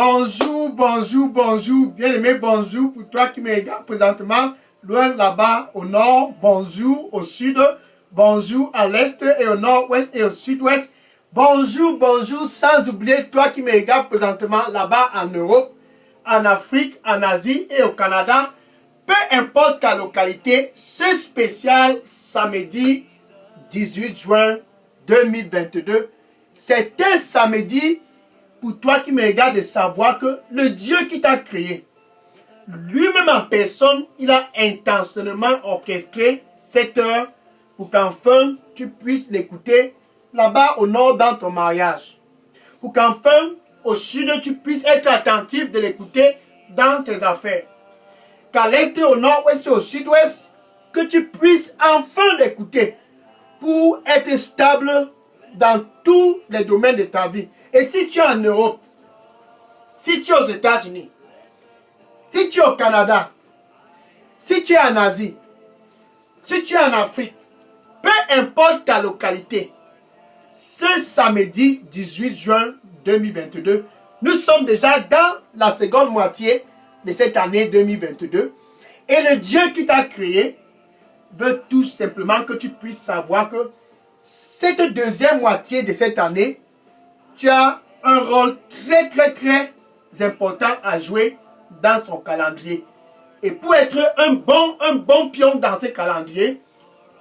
Bonjour, bonjour, bonjour, bien-aimé, bonjour pour toi qui me regardes présentement, loin là-bas au nord, bonjour au sud, bonjour à l'est et au nord-ouest et au sud-ouest. Bonjour, bonjour, sans oublier toi qui me regardes présentement là-bas en Europe, en Afrique, en Asie et au Canada. Peu importe ta localité, c'est spécial samedi 18 juin 2022. C'est un samedi pour toi qui me regardes de savoir que le Dieu qui t'a créé, lui-même en personne, il a intentionnellement orchestré cette heure pour qu'enfin tu puisses l'écouter là-bas au nord dans ton mariage. Pour qu'enfin au sud tu puisses être attentif de l'écouter dans tes affaires. Qu'à l'est, au nord-ouest et au sud-ouest, que tu puisses enfin l'écouter pour être stable dans tous les domaines de ta vie. Et si tu es en Europe, si tu es aux États-Unis, si tu es au Canada, si tu es en Asie, si tu es en Afrique, peu importe ta localité, ce samedi 18 juin 2022, nous sommes déjà dans la seconde moitié de cette année 2022. Et le Dieu qui t'a créé veut tout simplement que tu puisses savoir que cette deuxième moitié de cette année, tu as un rôle très important à jouer dans son calendrier. Et pour être un bon pion dans ce calendrier,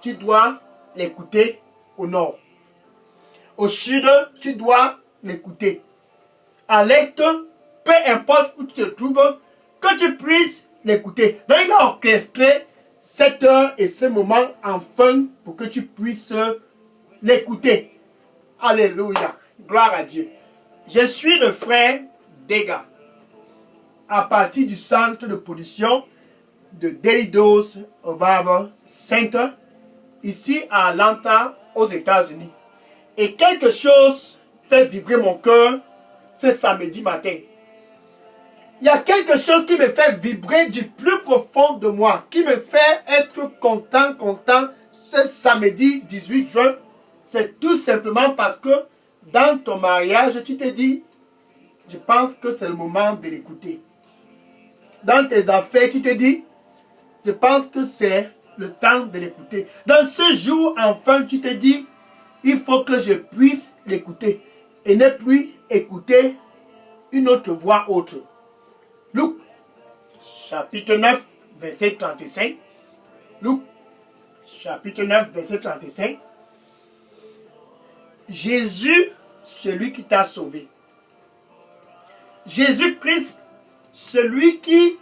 tu dois l'écouter au nord. Au sud, tu dois l'écouter. À l'est, peu importe où tu te trouves, que tu puisses l'écouter. Donc il a orchestré cette heure et ce moment enfin pour que tu puisses l'écouter. Alléluia. Gloire à Dieu. Je suis le frère Dega. À partir du centre de production de Daily Dose Revival Center, ici à Atlanta, aux États-Unis. Et quelque chose fait vibrer mon cœur ce samedi matin. Il y a quelque chose qui me fait vibrer du plus profond de moi, qui me fait être content ce samedi 18 juin. C'est tout simplement parce que dans ton mariage, tu te dis, je pense que c'est le moment de l'écouter. Dans tes affaires, tu te dis, je pense que c'est le temps de l'écouter. Dans ce jour, enfin, tu te dis, il faut que je puisse l'écouter et ne plus écouter une autre voix autre. Luc, chapitre 9, verset 35. Luc, chapitre 9, verset 35. Jésus, celui qui t'a sauvé. Jésus-Christ, celui qui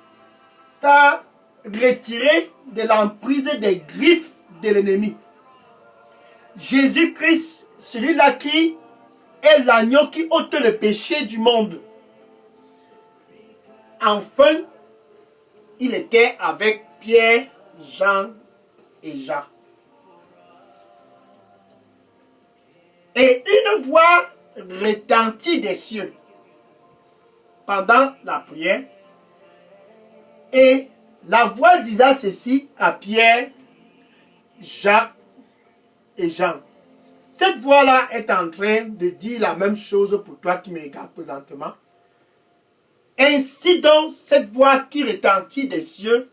t'a retiré de l'emprise des griffes de l'ennemi. Jésus-Christ, celui-là qui est l'agneau qui ôte le péché du monde. Enfin, il était avec Pierre, Jean et Jacques. Et une voix retentit des cieux pendant la prière. Et la voix disait ceci à Pierre, Jacques et Jean. Cette voix-là est en train de dire la même chose pour toi qui me regardes présentement. Ainsi donc, cette voix qui retentit des cieux,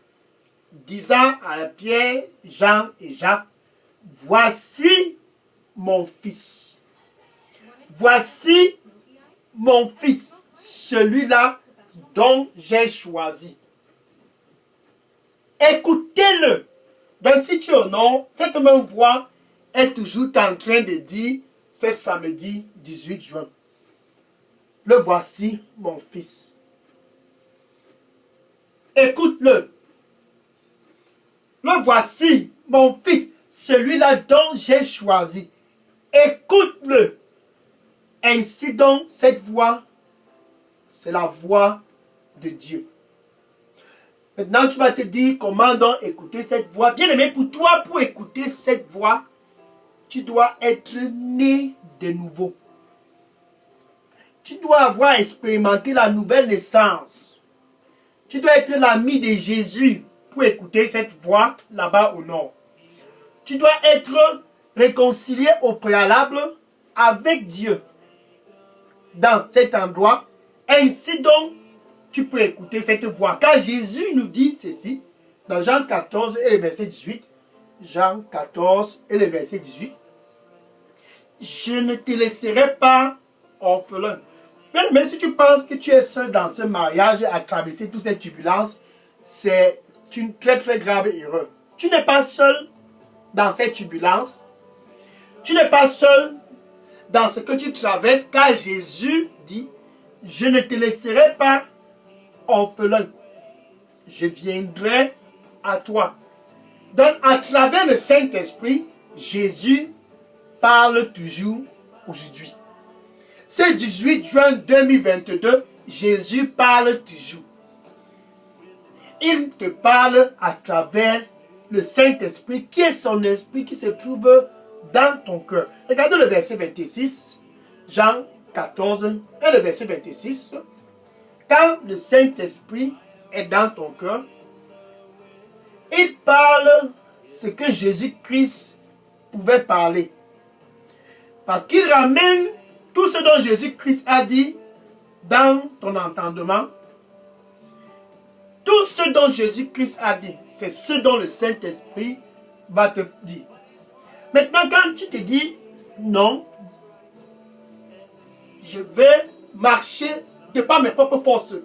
disant à Pierre, Jean et Jacques, voici mon fils. Voici mon fils, celui-là dont j'ai choisi. Écoutez-le. Donc si tu es au nord, cette même voix est toujours en train de dire, c'est samedi 18 juin. Le voici mon fils. Écoute-le. Le voici mon fils, celui-là dont j'ai choisi. Écoute-le. Ainsi donc, cette voix, c'est la voix de Dieu. Maintenant, tu vas te dire comment donc écouter cette voix. Bien aimé, pour toi, pour écouter cette voix, tu dois être né de nouveau. Tu dois avoir expérimenté la nouvelle naissance. Tu dois être l'ami de Jésus pour écouter cette voix là-bas au nord. Tu dois être réconcilié au préalable avec Dieu. Dans cet endroit, Ainsi donc, tu peux écouter cette voix. Car Jésus nous dit ceci dans Jean 14 et le verset 18. Jean 14 et le verset 18. Je ne te laisserai pas orphelin. Mais si tu penses que tu es seul dans ce mariage à traverser toutes ces turbulences, c'est une très très grave erreur. Tu n'es pas seul dans ces turbulences. Tu n'es pas seul dans ce que tu traverses, car Jésus dit, je ne te laisserai pas orphelin. Je viendrai à toi. Donc, à travers le Saint-Esprit, Jésus parle toujours aujourd'hui. Ce 18 juin 2022, Jésus parle toujours. Il te parle à travers le Saint-Esprit, qui est son esprit qui se trouve dans ton cœur. Regardez le verset 26, Jean 14 et le verset 26. Quand le Saint-Esprit est dans ton cœur, il parle ce que Jésus-Christ pouvait parler. Parce qu'il ramène tout ce dont Jésus-Christ a dit dans ton entendement. Tout ce dont Jésus-Christ a dit, c'est ce dont le Saint-Esprit va te dire. Maintenant, quand tu te dis, non, je vais marcher de par mes propres forces.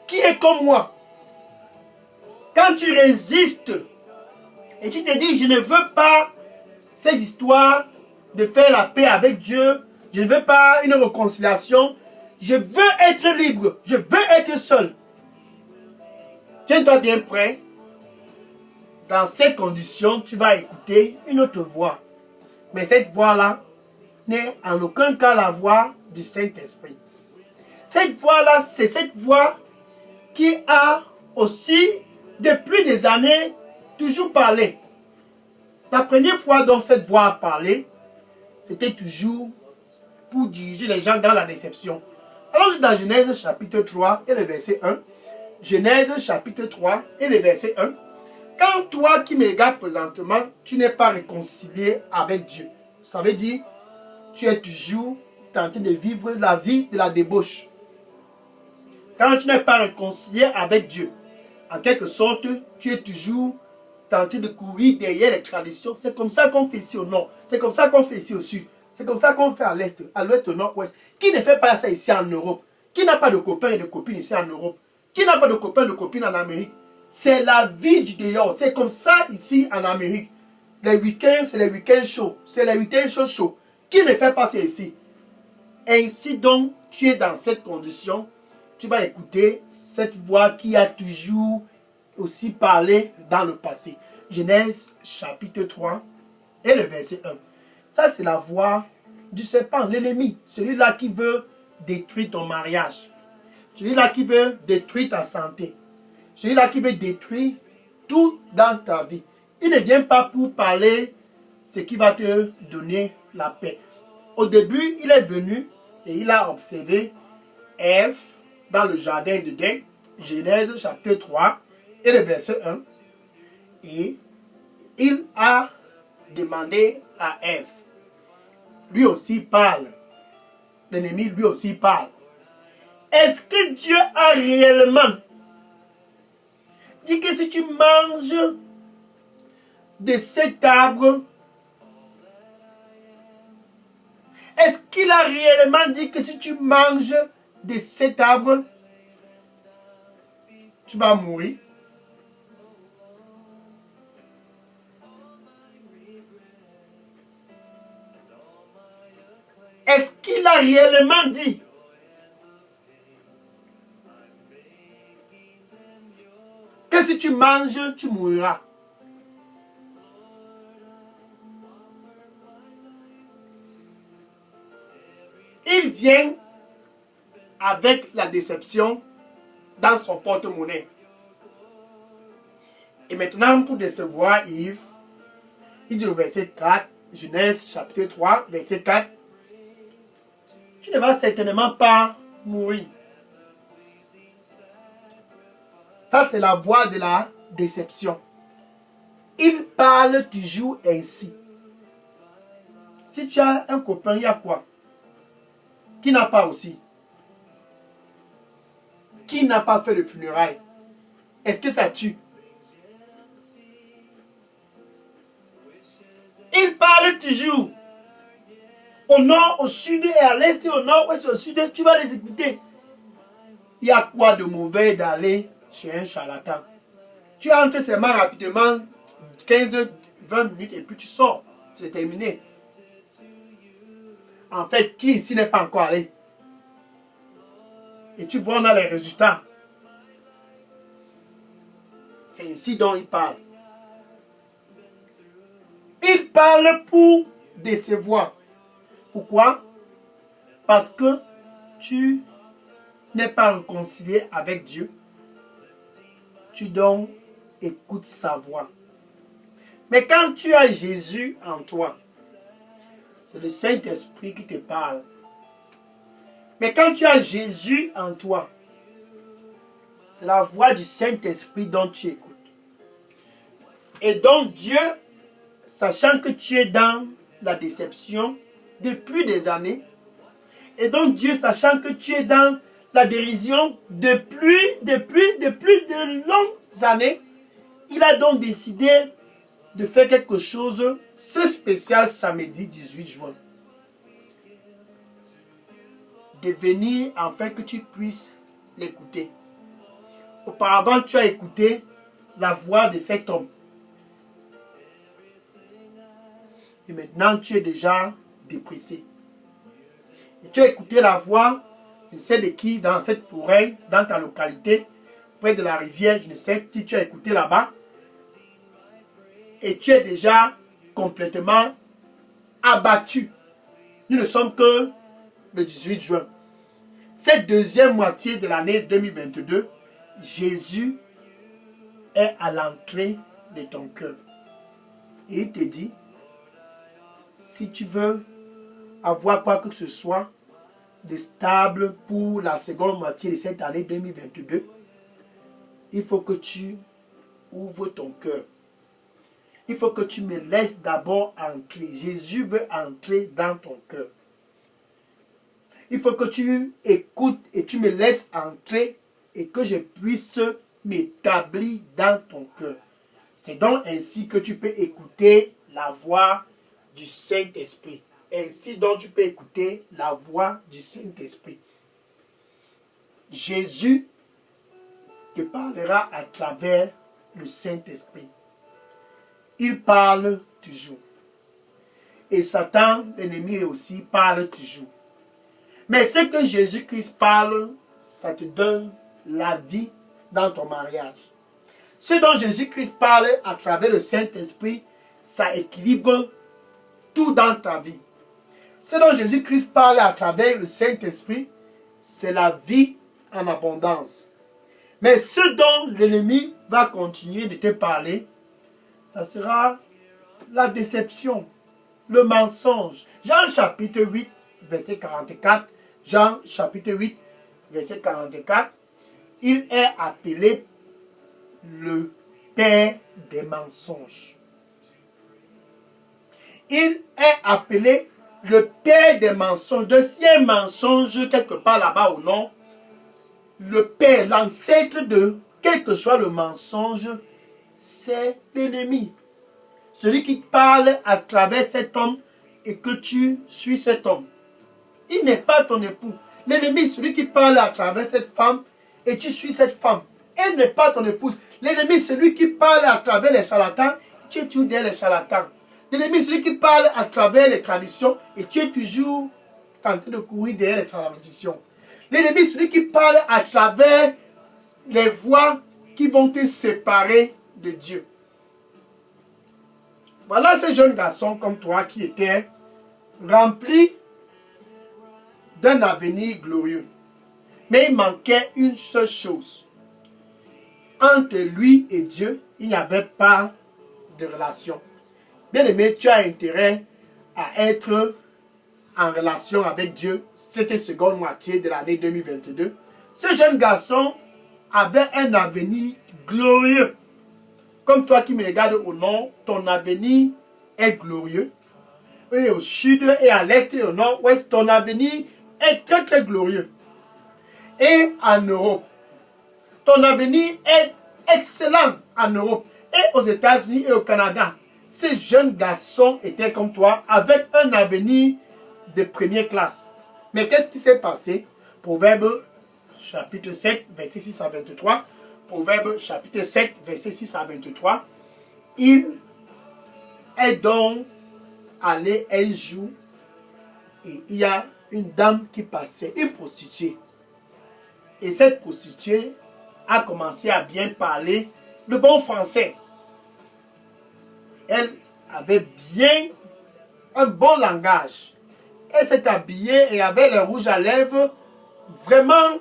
Qui est comme moi? Quand tu résistes et tu te dis, je ne veux pas ces histoires de faire la paix avec Dieu, je ne veux pas une réconciliation, je veux être libre, je veux être seul. Tiens-toi bien prêt. Dans ces conditions, tu vas écouter une autre voix. Mais cette voix-là n'est en aucun cas la voix du Saint-Esprit. Cette voix-là, c'est cette voix qui a aussi, depuis des années, toujours parlé. La première fois dont cette voix a parlé, c'était toujours pour diriger les gens dans la déception. Alors, dans Genèse chapitre 3 et le verset 1, Genèse chapitre 3 et le verset 1, quand toi qui me regardes présentement, tu n'es pas réconcilié avec Dieu, ça veut dire, tu es toujours tenté de vivre la vie de la débauche. Quand tu n'es pas réconcilié avec Dieu, en quelque sorte, tu es toujours tenté de courir derrière les traditions. C'est comme ça qu'on fait ici au nord. C'est comme ça qu'on fait ici au sud. C'est comme ça qu'on fait à l'est, au nord-ouest. Qui ne fait pas ça ici en Europe? Qui n'a pas de copains et de copines ici en Europe? Qui n'a pas de copains et de copines en Amérique? C'est la vie du dehors. C'est comme ça ici en Amérique. Les week-ends, c'est les week-ends chauds. C'est les week-ends chauds. Qui ne fait pas ça ici? Ainsi donc, tu es dans cette condition. Tu vas écouter cette voix qui a toujours aussi parlé dans le passé. Genèse chapitre 3 et le verset 1. Ça, c'est la voix du serpent, l'ennemi. Celui-là qui veut détruire ton mariage. Celui-là qui veut détruire ta santé. Celui-là qui veut détruire tout dans ta vie. Il ne vient pas pour parler ce qui va te donner la paix. Au début, il est venu et il a observé Ève dans le jardin d'Éden, Genèse chapitre 3 et le verset 1. Et il a demandé à Ève. Lui aussi parle. L'ennemi lui aussi parle. Est-ce que Dieu a réellement dit que si tu manges de cet arbre, est-ce qu'il a réellement dit que si tu manges de cet arbre, tu vas mourir? Est-ce qu'il a réellement dit? Que si tu manges, tu mourras. Il vient avec la déception dans son porte-monnaie. Et maintenant, pour décevoir Yves, il dit au verset 4, Genèse chapitre 3, verset 4, tu ne vas certainement pas mourir. Ça, c'est la voix de la déception. Il parle toujours ainsi. Si tu as un copain, il y a quoi? Qui n'a pas aussi? qui n'a pas fait de funérailles? Est-ce que ça tue? Il parle toujours. Au nord, au sud et à l'est et au nord-ouest et au sud-est, tu vas les écouter. Il y a quoi de mauvais d'aller chez un charlatan? Tu entres seulement rapidement, 15-20 minutes et puis tu sors. C'est terminé. En fait, qui ici n'est pas encore allé? Et tu vois, on a les résultats. C'est ainsi dont il parle. Il parle pour décevoir. Pourquoi? Parce que tu n'es pas réconcilié avec Dieu. Tu donc écoutes sa voix. Mais quand tu as Jésus en toi, c'est le Saint-Esprit qui te parle. Mais quand tu as Jésus en toi, c'est la voix du Saint-Esprit dont tu écoutes. Et donc Dieu, sachant que tu es dans la déception depuis des années, et donc Dieu, sachant que tu es dans la dérision depuis de longues années, il a donc décidé de faire quelque chose, ce spécial samedi 18 juin. De venir afin que tu puisses l'écouter. Auparavant, tu as écouté la voix de cet homme. Et maintenant, tu es déjà dépressé. Et tu as écouté la voix, je ne sais de qui, dans cette forêt, dans ta localité, près de la rivière, je ne sais qui tu as écouté là-bas. Et tu es déjà complètement abattu. Nous ne sommes que le 18 juin. Cette deuxième moitié de l'année 2022, Jésus est à l'entrée de ton cœur. Et il te dit, si tu veux avoir quoi que ce soit de stable pour la seconde moitié de cette année 2022, il faut que tu ouvres ton cœur. Il faut que tu me laisses d'abord entrer. Jésus veut entrer dans ton cœur. Il faut que tu écoutes et tu me laisses entrer et que je puisse m'établir dans ton cœur. C'est donc ainsi que tu peux écouter la voix du Saint-Esprit. Ainsi donc tu peux écouter la voix du Saint-Esprit. Jésus te parlera à travers le Saint-Esprit. Il parle toujours. Et Satan, l'ennemi aussi, parle toujours. Mais ce que Jésus-Christ parle, ça te donne la vie dans ton mariage. Ce dont Jésus-Christ parle à travers le Saint-Esprit, ça équilibre tout dans ta vie. Ce dont Jésus-Christ parle à travers le Saint-Esprit, c'est la vie en abondance. Mais ce dont l'ennemi va continuer de te parler, ça sera la déception, le mensonge. Jean chapitre 8, verset 44. Jean chapitre 8, verset 44. Il est appelé le père des mensonges. Il est appelé le père des mensonges. De s'il y a un mensonge quelque part là-bas ou non, le père, l'ancêtre de quel que soit le mensonge, c'est l'ennemi. Celui qui parle à travers cet homme et que tu suis cet homme. Il n'est pas ton époux. L'ennemi, celui qui parle à travers cette femme et tu suis cette femme. Elle n'est pas ton épouse. L'ennemi, celui qui parle à travers les charlatans, tu es toujours derrière les charlatans. L'ennemi, celui qui parle à travers les traditions et tu es toujours en train de courir derrière les traditions. L'ennemi, celui qui parle à travers les voies qui vont te séparer de Dieu. Voilà ces jeunes garçons comme toi qui étaient remplis d'un avenir glorieux. Mais il manquait une seule chose. Entre lui et Dieu, il n'y avait pas de relation. Bien-aimé, tu as intérêt à être en relation avec Dieu cette seconde moitié de l'année 2022. Ce jeune garçon avait un avenir glorieux. Comme toi qui me regardes au nord, ton avenir est glorieux. Et au sud et à l'est et au nord-ouest, ton avenir est très très glorieux. Et en Europe, Ton avenir est excellent en Europe et aux États-Unis et au Canada. Ces jeunes garçons étaient comme toi, avec un avenir de première classe. Mais qu'est-ce qui s'est passé? Proverbe chapitre 7, verset 6 à 23. Proverbe chapitre 7, verset 6 à 23. Il est donc allé un jour et il y a une dame qui passait, une prostituée. Et cette prostituée a commencé à bien parler le bon français. Elle avait bien un bon langage. Elle s'est habillée et avait le rouge à lèvres vraiment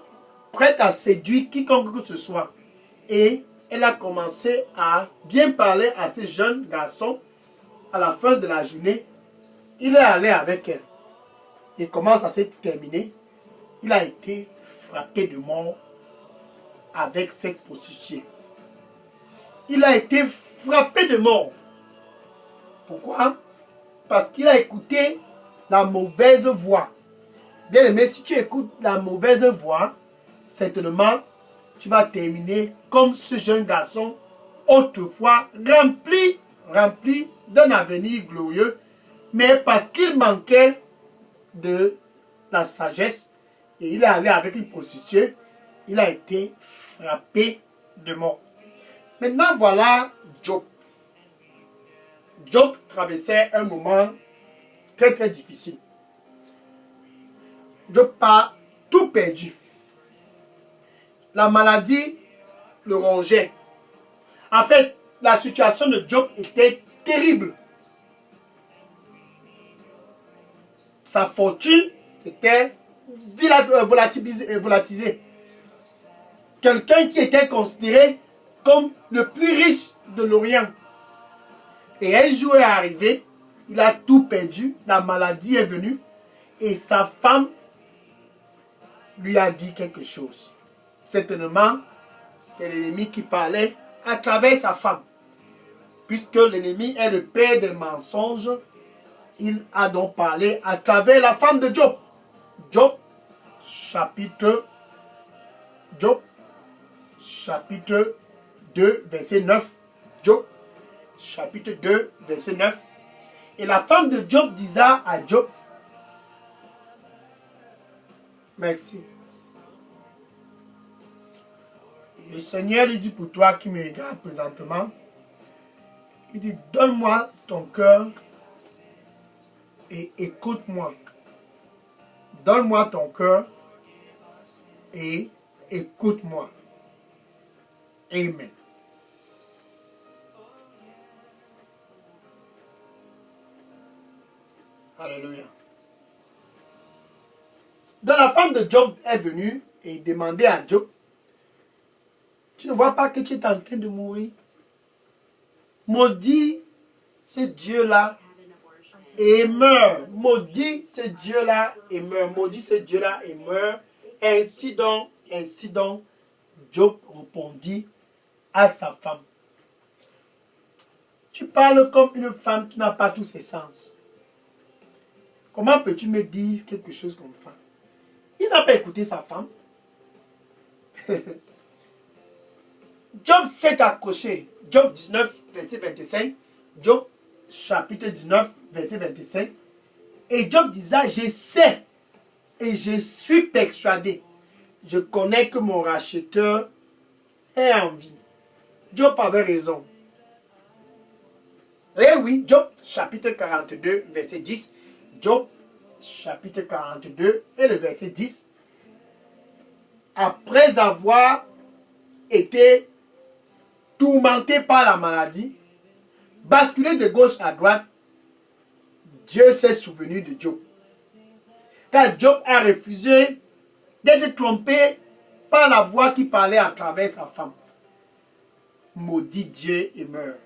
prête à séduire quiconque que ce soit. Et elle a commencé à bien parler à ces jeunes garçons. À la fin de la journée, il est allé avec elle. Et comment ça s'est terminé? Il a été frappé de mort avec cette prostituée. Il a été frappé de mort. Pourquoi? Parce qu'il a écouté la mauvaise voix. Bien aimé, si tu écoutes la mauvaise voix, certainement, tu vas terminer comme ce jeune garçon, autrefois rempli d'un avenir glorieux, mais parce qu'il manquait de la sagesse, et il est allé avec une prostituée, il a été frappé de mort. Maintenant, voilà Job. Job traversait un moment très très difficile. Job a tout perdu. La maladie le rongeait. En fait, la situation de Job était terrible. Sa fortune était volatilisée. Quelqu'un qui était considéré comme le plus riche de l'Orient. Et un jour est arrivé, il a tout perdu, la maladie est venue et sa femme lui a dit quelque chose. Certainement, c'est l'ennemi qui parlait à travers sa femme. Puisque l'ennemi est le père des mensonges, il a donc parlé à travers la femme de Job. Job, chapitre 2, verset 9. Job, chapitre 2, verset 9. Et la femme de Job disait à Job, merci. Le Seigneur lui dit pour toi qui me regarde présentement, il dit, donne-moi ton cœur et écoute-moi. Donne-moi ton cœur et écoute-moi. Amen. Alléluia. Donc la femme de Job est venue et demandait à Job, tu ne vois pas que tu es en train de mourir? Maudit ce Dieu-là et meurt. Maudit ce Dieu-là et meurt. Maudit ce Dieu-là et meurt. Ainsi donc, Job répondit à sa femme. Tu parles comme une femme qui n'a pas tous ses sens. Comment peux-tu me dire quelque chose comme ça? Il n'a pas écouté sa femme. Job s'est accroché. Job 19, verset 25. Job chapitre 19, verset 25. Et Job disait, je sais et je suis persuadé. Je connais que mon racheteur est en vie. Job avait raison. Eh oui, Job chapitre 42, verset 10. Job chapitre 42 et le verset 10. Après avoir été tourmenté par la maladie, basculé de gauche à droite, Dieu s'est souvenu de Job. Car Job a refusé d'être trompé par la voix qui parlait à travers sa femme. Maudit Dieu et meurt.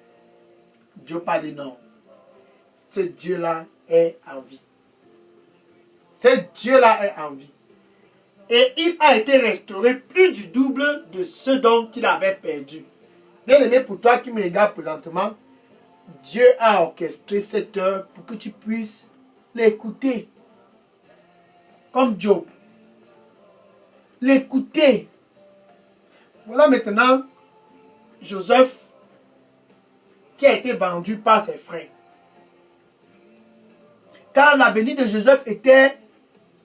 Job a dit non. Ce Dieu-là est en vie. Ce Dieu-là est en vie. Et il a été restauré plus du double de ce dont il avait perdu. Bien aimé, pour toi qui me regardes présentement, Dieu a orchestré cette heure pour que tu puisses l'écouter. Comme Job. L'écouter. Voilà maintenant Joseph qui a été vendu par ses frères. Car la venue de Joseph était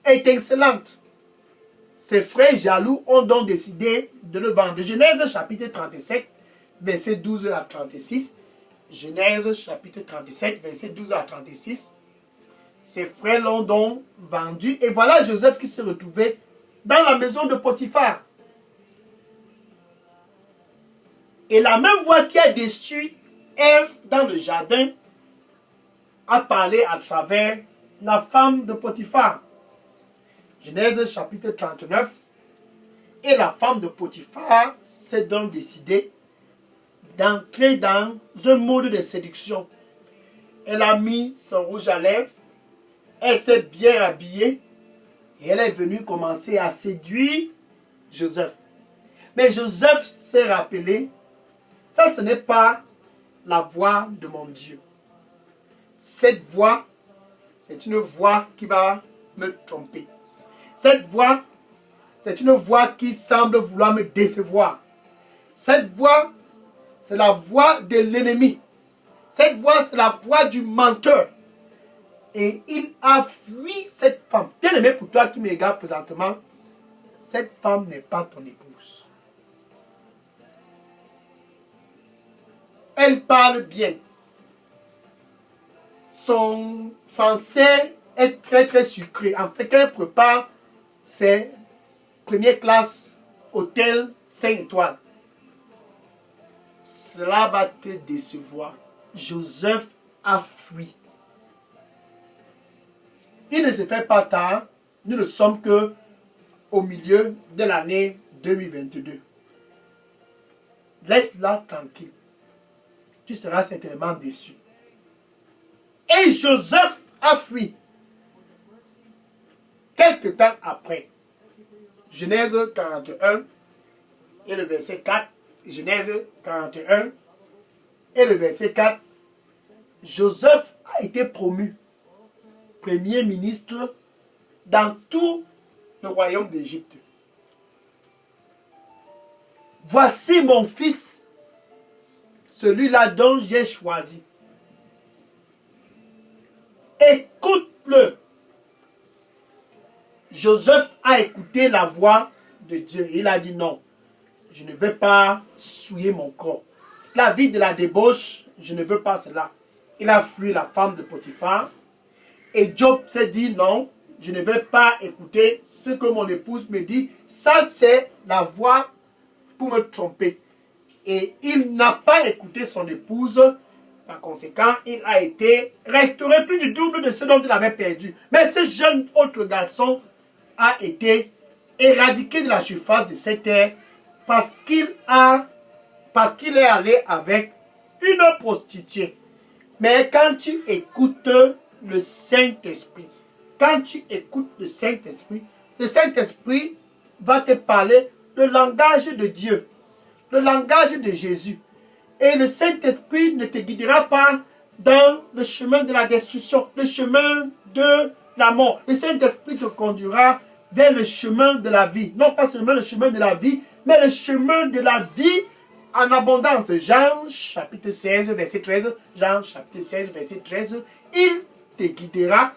étincelante. Ses frères jaloux ont donc décidé de le vendre. Genèse chapitre 37, verset 12 à 36. Genèse chapitre 37, verset 12 à 36. Ses frères l'ont donc vendu. Et voilà Joseph qui se retrouvait dans la maison de Potiphar. Et la même voix qui a déçu Ève dans le jardin a parlé à travers la femme de Potiphar. Genèse chapitre 39. Et la femme de Potiphar s'est donc décidée d'entrer dans un mode de séduction. Elle a mis son rouge à lèvres, elle s'est bien habillée et elle est venue commencer à séduire Joseph. Mais Joseph s'est rappelé, ça ce n'est pas la voix de mon Dieu. Cette voix, c'est une voix qui va me tromper. Cette voix, c'est une voix qui semble vouloir me décevoir. Cette voix, c'est la voix de l'ennemi. Cette voix, c'est la voix du menteur. Et il a fui cette femme. Bien aimé, pour toi qui me regardes présentement, cette femme n'est pas ton épouse. Elle parle bien. Son français est très très sucré. En fait, quand elle prépare ses première classe, hôtel 5 étoiles. Cela va te décevoir. Joseph a fui. Il ne se fait pas tard. Nous ne sommes que au milieu de l'année 2022. Laisse-la tranquille. Tu seras certainement déçu. Et Joseph a fui. Quelque temps après, Genèse 41 et le verset 4, Genèse 41 et le verset 4, Joseph a été promu premier ministre dans tout le royaume d'Égypte. Voici mon fils, celui-là dont j'ai choisi. Écoute-le. Joseph a écouté la voix de Dieu. Il a dit non, je ne veux pas souiller mon corps. La vie de la débauche, je ne veux pas cela. Il a fui la femme de Potiphar. Et Job s'est dit non, je ne veux pas écouter ce que mon épouse me dit. Ça, c'est la voix pour me tromper. Et il n'a pas écouté son épouse. Par conséquent, il a été restauré plus du double de ce dont il avait perdu. Mais ce jeune autre garçon a été éradiqué de la surface de cette terre parce qu'il est allé avec une prostituée. Mais quand tu écoutes le Saint-Esprit, le Saint-Esprit va te parler le langage de Dieu, le langage de Jésus. Et le Saint-Esprit ne te guidera pas dans le chemin de la destruction, le chemin de la mort. Le Saint-Esprit te conduira vers le chemin de la vie. Non pas seulement le chemin de la vie, mais le chemin de la vie en abondance. Jean chapitre 16, verset 13. Jean chapitre 16, verset 13. Il te guidera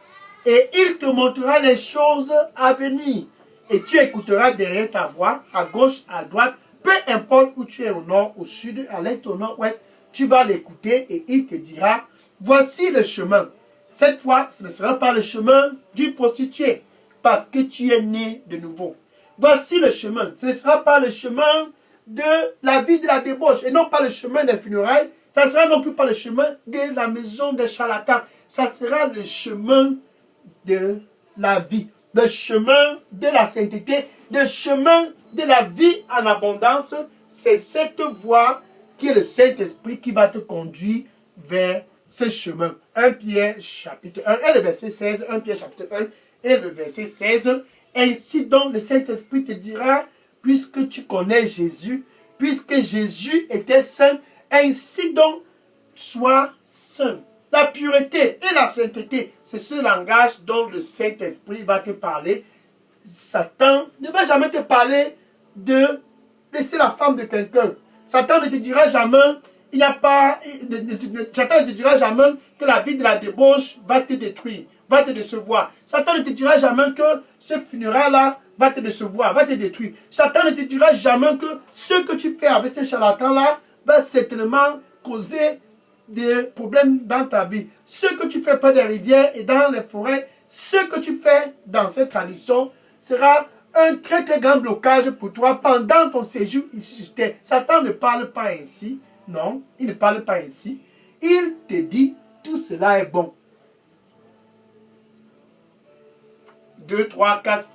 et il te montrera les choses à venir. Et tu écouteras derrière ta voix, à gauche, à droite, peu importe où tu es, au nord, au sud, à l'est, au nord-ouest, tu vas l'écouter et il te dira, voici le chemin. Cette fois, ce ne sera pas le chemin du prostitué, parce que tu es né de nouveau. Voici le chemin. Ce ne sera pas le chemin de la vie de la débauche, et non pas le chemin des funérailles. Ça ne sera non plus pas le chemin de la maison des charlatans. Ça sera le chemin de la vie, le chemin de la sainteté, le chemin de la vie en abondance. C'est cette voie qui est le Saint-Esprit qui va te conduire vers ce chemin. 1 Pierre chapitre 1 et le verset 16. 1 Pierre chapitre 1 et le verset 16. Ainsi donc le Saint-Esprit te dira, puisque tu connais Jésus, puisque Jésus était saint, ainsi donc sois saint. La pureté et la sainteté, c'est ce langage dont le Saint-Esprit va te parler. Satan ne va jamais te parler de laisser la femme de quelqu'un. Satan ne te dira jamais, il n'y a pas, Satan ne te dira jamais que la vie de la débauche va te détruire, va te décevoir. Satan ne te dira jamais que ce funérail-là va te décevoir, va te détruire. Satan ne te dira jamais que ce que tu fais avec ce charlatan-là va certainement causer des problèmes dans ta vie. Ce que tu fais près des rivières et dans les forêts, ce que tu fais dans cette tradition sera un très très grand blocage pour toi pendant ton séjour ici sur terre. Satan ne parle pas ainsi. Non, il ne parle pas ainsi. Il te dit, tout cela est bon. 2, 3, 4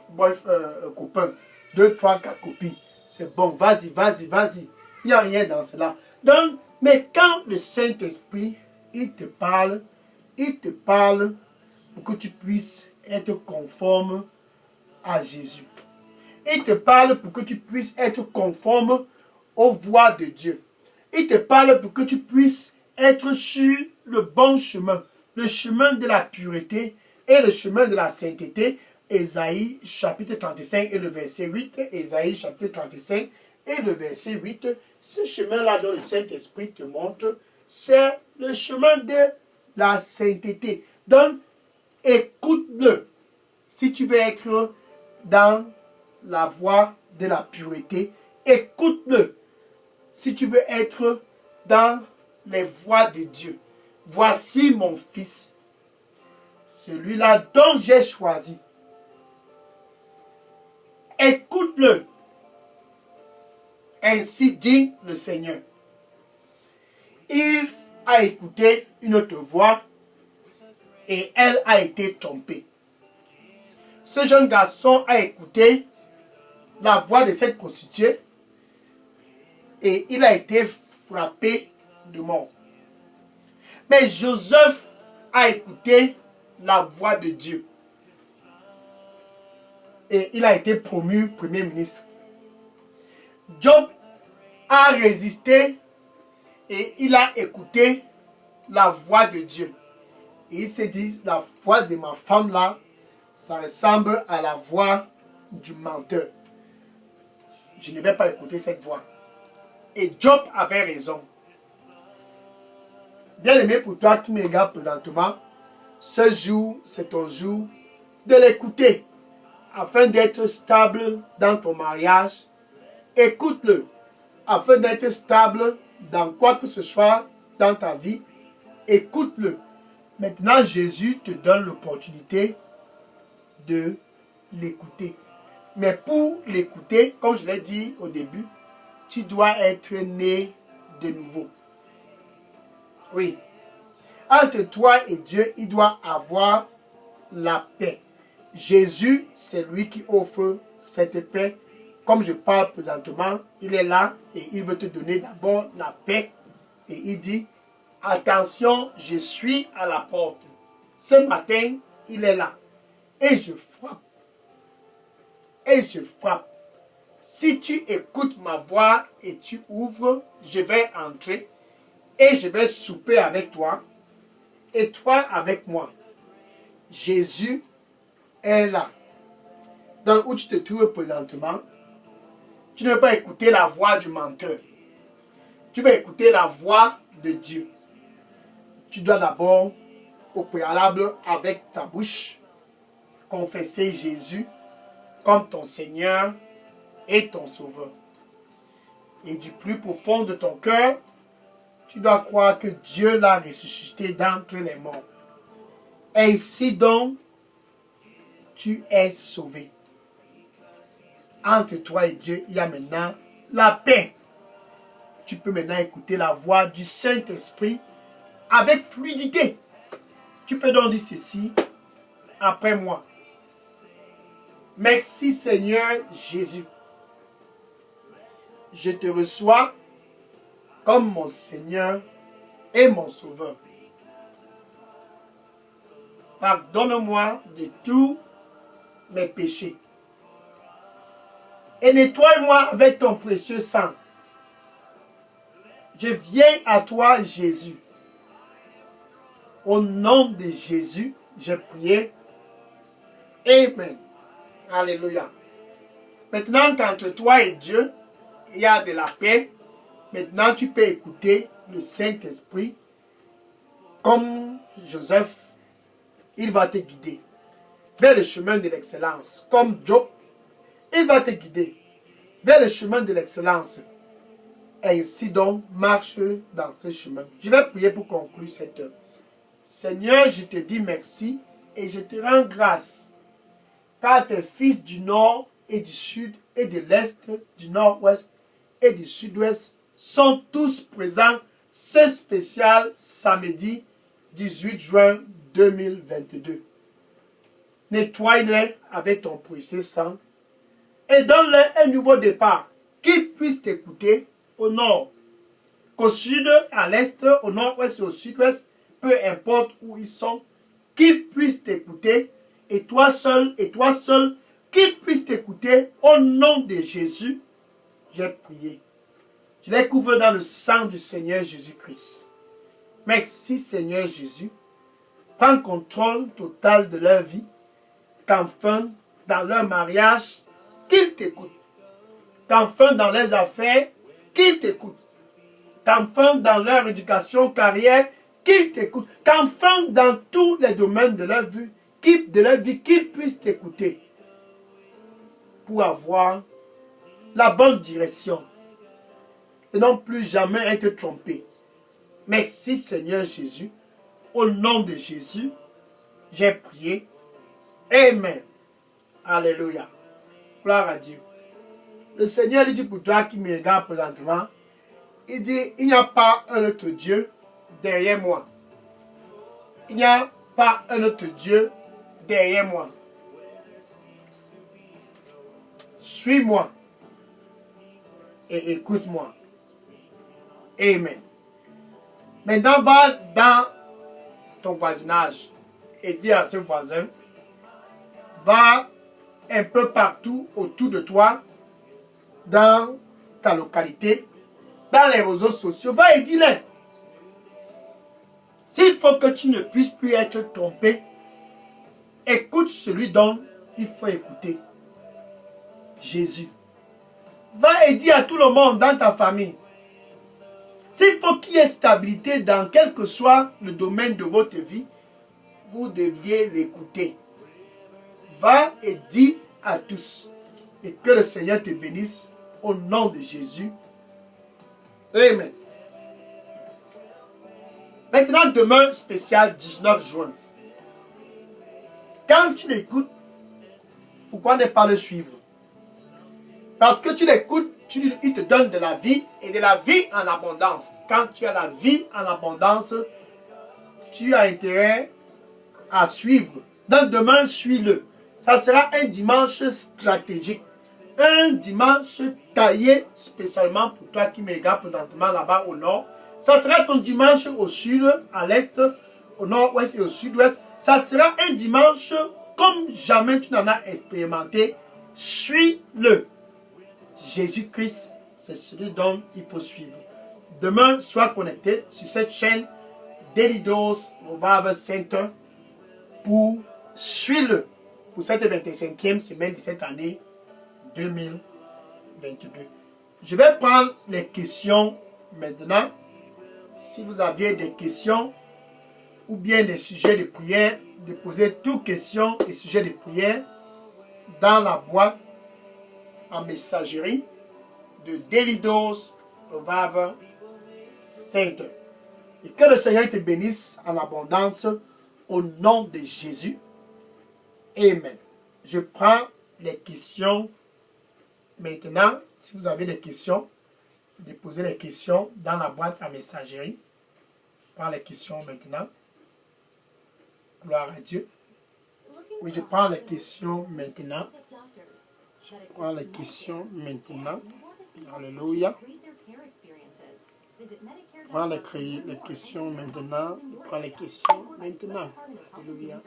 copains. 2, 3, 4 copines. C'est bon, vas-y, vas-y, vas-y. Il n'y a rien dans cela. Donc, mais quand le Saint-Esprit, il te parle pour que tu puisses être conforme à Jésus. Il te parle pour que tu puisses être conforme aux voies de Dieu. Il te parle pour que tu puisses être sur le bon chemin, le chemin de la pureté et le chemin de la sainteté. Ésaïe chapitre 35 et le verset 8. Ésaïe chapitre 35 et le verset 8. Ce chemin-là dont le Saint-Esprit te montre, c'est le chemin de la sainteté. Donc, écoute-le. Si tu veux être dans la voie de la pureté, écoute-le. Si tu veux être dans les voies de Dieu, voici mon fils, celui-là dont j'ai choisi. Écoute-le. Ainsi dit le Seigneur. Yves a écouté une autre voix et elle a été trompée. Ce jeune garçon a écouté la voix de cette prostituée et il a été frappé de mort. Mais Joseph a écouté la voix de Dieu et il a été promu premier ministre. Job a résisté et il a écouté la voix de Dieu. Et il s'est dit, la voix de ma femme là, ça ressemble à la voix du menteur. Je ne vais pas écouter cette voix. Et Job avait raison. Bien-aimé, pour toi qui me regarde présentement, ce jour, c'est ton jour de l'écouter. Afin d'être stable dans ton mariage, écoute-le. Afin d'être stable dans quoi que ce soit dans ta vie, écoute-le. Maintenant, Jésus te donne l'opportunité de l'écouter. Mais pour l'écouter, comme je l'ai dit au début, tu dois être né de nouveau. Oui. Entre toi et Dieu, il doit avoir la paix. Jésus, c'est lui qui offre cette paix. Comme je parle présentement, il est là et il veut te donner d'abord la paix. Et il dit, attention, je suis à la porte. Ce matin, il est là. Et je frappe. Et je frappe. Si tu écoutes ma voix et tu ouvres, je vais entrer et je vais souper avec toi et toi avec moi. Jésus est là. Donc où tu te trouves présentement, tu ne veux pas écouter la voix du menteur. Tu vas écouter la voix de Dieu. Tu dois d'abord, au préalable, avec ta bouche, confesser Jésus comme ton Seigneur et ton Sauveur. Et du plus profond de ton cœur, tu dois croire que Dieu l'a ressuscité d'entre les morts. Ainsi donc, tu es sauvé. Entre toi et Dieu, il y a maintenant la paix. Tu peux maintenant écouter la voix du Saint-Esprit avec fluidité. Tu peux donc dire ceci après moi. Merci Seigneur Jésus. Je te reçois comme mon Seigneur et mon Sauveur. Pardonne-moi de tous mes péchés. Et nettoie-moi avec ton précieux sang. Je viens à toi, Jésus. Au nom de Jésus, j'ai prié. Amen. Alléluia. Maintenant qu'entre toi et Dieu, il y a de la paix. Maintenant, tu peux écouter le Saint-Esprit. Comme Joseph, il va te guider vers le chemin de l'excellence. Comme Job, il va te guider vers le chemin de l'excellence. Ainsi donc, marche dans ce chemin. Je vais prier pour conclure cette heure. Seigneur, je te dis merci et je te rends grâce. Car tes fils du nord et du sud et de l'est, du nord-ouest et du sud-ouest sont tous présents ce spécial samedi 18 juin 2022. Nettoie-les avec ton précieux sang et donne-leur un nouveau départ, qu'ils puissent t'écouter au nord, qu'au sud, à l'est, au nord-ouest et au sud-ouest, peu importe où ils sont, qu'ils puissent t'écouter, et toi seul, qu'ils puissent t'écouter au nom de Jésus. J'ai prié. Je les couvre dans le sang du Seigneur Jésus-Christ. Merci Seigneur Jésus. Prends contrôle total de leur vie, qu'enfin dans leur mariage, qu'ils t'écoutent. Qu'enfin dans leurs affaires, qu'ils t'écoutent. Qu'enfin dans leur éducation, carrière, qu'ils t'écoutent. Qu'enfin dans tous les domaines de leur vie, qu'ils puissent t'écouter. Pour avoir la bonne direction. Et non plus jamais être trompé. Merci Seigneur Jésus. Au nom de Jésus, j'ai prié. Amen. Alléluia. Gloire à Dieu. Le Seigneur dit pour toi qui me regarde présentement, il dit, il n'y a pas un autre Dieu derrière moi. Il n'y a pas un autre Dieu derrière moi. Suis-moi et écoute-moi. Amen. Maintenant, va dans ton voisinage et dis à ce voisin, va un peu partout autour de toi, dans ta localité, dans les réseaux sociaux, va et dis-le. S'il faut que tu ne puisses plus être trompé, écoute celui dont il faut écouter. Jésus. Va et dis à tout le monde dans ta famille. S'il faut qu'il y ait stabilité dans quel que soit le domaine de votre vie, vous devriez l'écouter. Va et dis à tous. Et que le Seigneur te bénisse au nom de Jésus. Amen. Maintenant, demain spécial 19 juin. Quand tu l'écoutes, pourquoi ne pas le suivre? Parce que tu l'écoutes, il te donne de la vie et de la vie en abondance. Quand tu as la vie en abondance, tu as intérêt à suivre. Donc demain, suis-le. Ça sera un dimanche stratégique. Un dimanche taillé spécialement pour toi qui me regarde présentement là-bas au nord. Ça sera ton dimanche au sud, à l'est, au nord-ouest et au sud-ouest. Ça sera un dimanche comme jamais tu n'en as expérimenté. Suis-le. Jésus-Christ, c'est celui dont il faut suivre. Demain, sois connecté sur cette chaîne Daily Dose Revival Center pour suivre pour cette 25e semaine de cette année 2022. Je vais prendre les questions maintenant. Si vous aviez des questions ou bien des sujets de prière, déposez toutes questions et sujets de prière dans la boîte en messagerie de Daily Dose Revival Center. Et que le Seigneur te bénisse en abondance au nom de Jésus. Amen. Je prends les questions maintenant. Si vous avez des questions, déposez les questions dans la boîte à messagerie. Je prends les questions maintenant. Gloire à Dieu. Oui, je prends les questions maintenant. Je prends les questions maintenant. Alléluia. Je prends les questions maintenant. Je prends les questions maintenant. Alléluia.